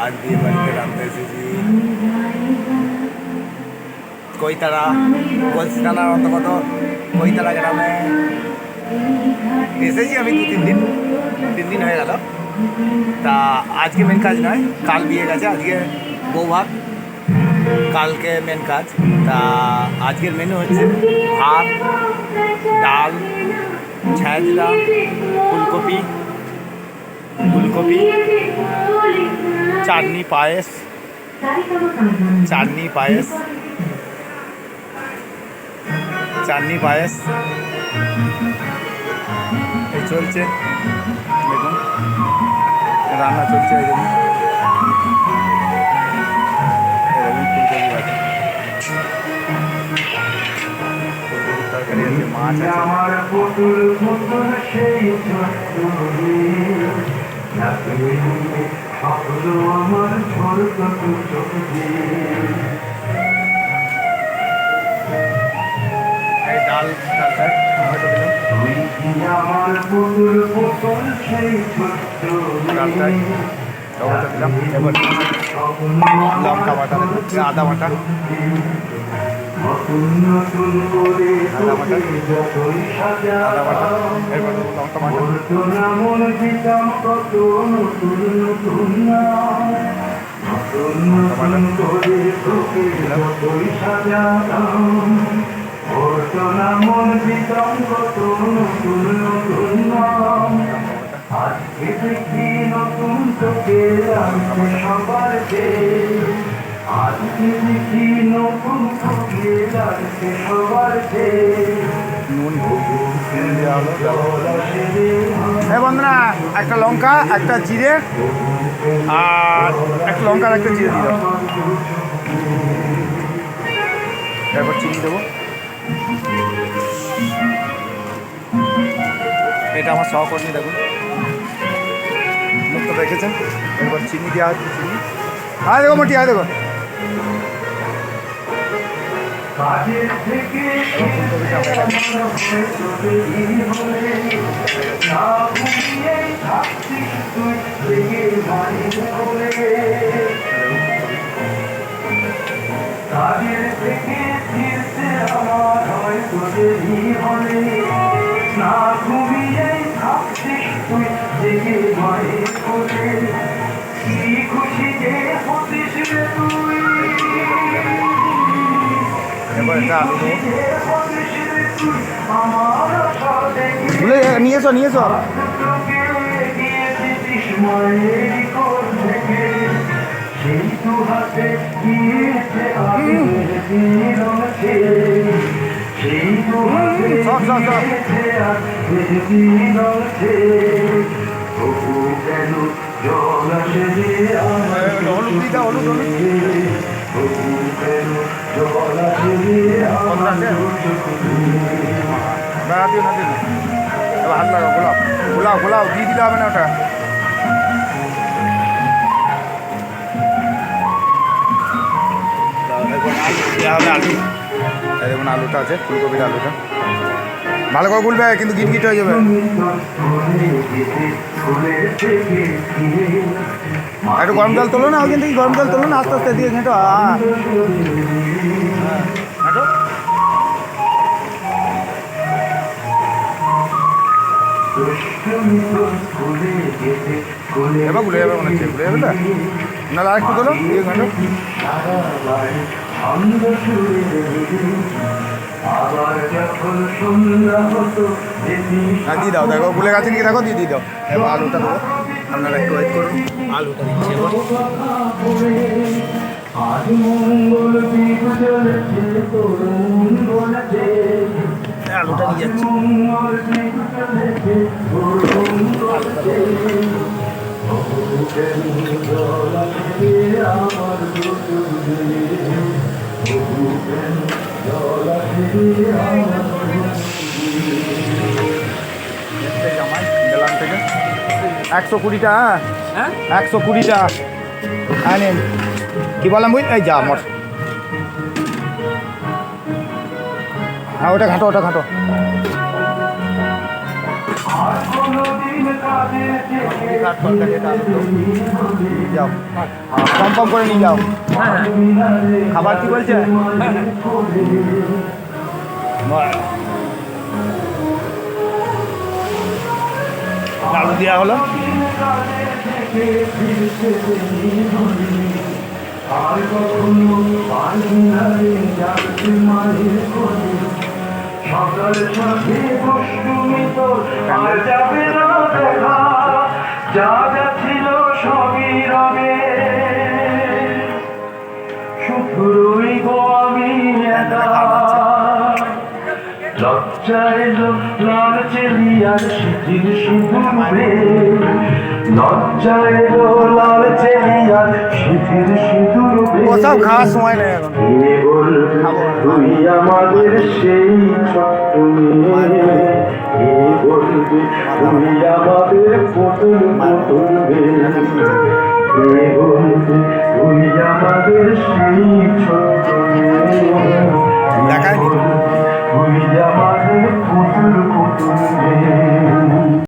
আজ বিয়ে বাড়িতে রাঁধতে এসেছি কৈতারা গলসি থানার অন্তর্গত কৈতারা গ্রামে এসেছি আমি 3 দিন হয়ে গেল। তা আজকে মেন কাজ নয়, কাল বিয়ে গেছে, আজকে বৌভাত, কালকে মেন কাজ। তা আজকের মেনু হচ্ছে ভাত, ডাল, ছাঁচড়া, ফুলকপি, চাটনি পায়েস এই চলছে, দেখুন রান্না চলছে। এই জন্য তরকারি আছে, মাছ আছে। এই ডাল টমেটো দিলাম, এবার লঙ্কা বাটা, আদা বাটা, এরপর লঙ্কা বাটা, বন্ধুরা একটা লঙ্কা, একটা জিরে, আর একটা লঙ্কা আর একটা জিরে দিলাম। এরপর চিনি দেবো। এটা আমার সহকর্মী, দেখুন মুখটা দেখেছেন। এরপর চিনি দেওয়া হচ্ছে, চিনি আয় দেখো মোটি, আয় দেখো নিয়ে এসো হাত লাগা, গোলাপ দিয়ে দিতে হবে না ওটা। আলু দেখুন, আলুটা আছে, ফুলকপির আলুটা ভালো করে গুলবে, কিন্তু গিট হয়ে যাবে। একটু গরম জল তোলো না, ওইখান থেকে গরম জল তোলো না, আস্তে আস্তে দিয়ে ঘেঁটো। এবার গুলে যাবে মনে হচ্ছে, গুলে যাবে না, নাহলে আর একটু তোলো, দিয়ে ঘেঁটো। হ্যাঁ দিয়ে দাও, দেখো গুলে গেছে নাকি দেখো, দিয়ে দাও। এবার আলুটা দেবো, আপনারা একটু ওয়েট করুন, আলুটা দিচ্ছি এবার। আলুটা নিয়ে যাচ্ছি, থেকে 120টা। হ্যাঁ 120টা আনেন, কি বললাম বুঝ, এই যা আমার। হ্যাঁ ওটা ঘাঁটো, কাঠ তরকারি এটা আলুর দম। যাও কম কম করে নিয়ে যাও। খাবার কি বলছে? আলু দেওয়া হলো। আর কখনো সকাল সাথে দুষ্টুমিত আর যাবে না দেখা, যা যা ছিল সবই রবে, শুধু রইব আমি একা। লজ্জায় লাল চেলিয়ার শিথিল সিঁদুরে, লজ্জায় লাল চেলিয়ার শিথিল সিঁদুরে, ওসব খাওয়ার সময় নেই এখন। কে বলবে তুই আমাদের সেই ছোট্ট মেয়ে, কে বলবে তুই আমাদের পুতুল পুতুল মেয়ে, কে বলবে তুই আমাদের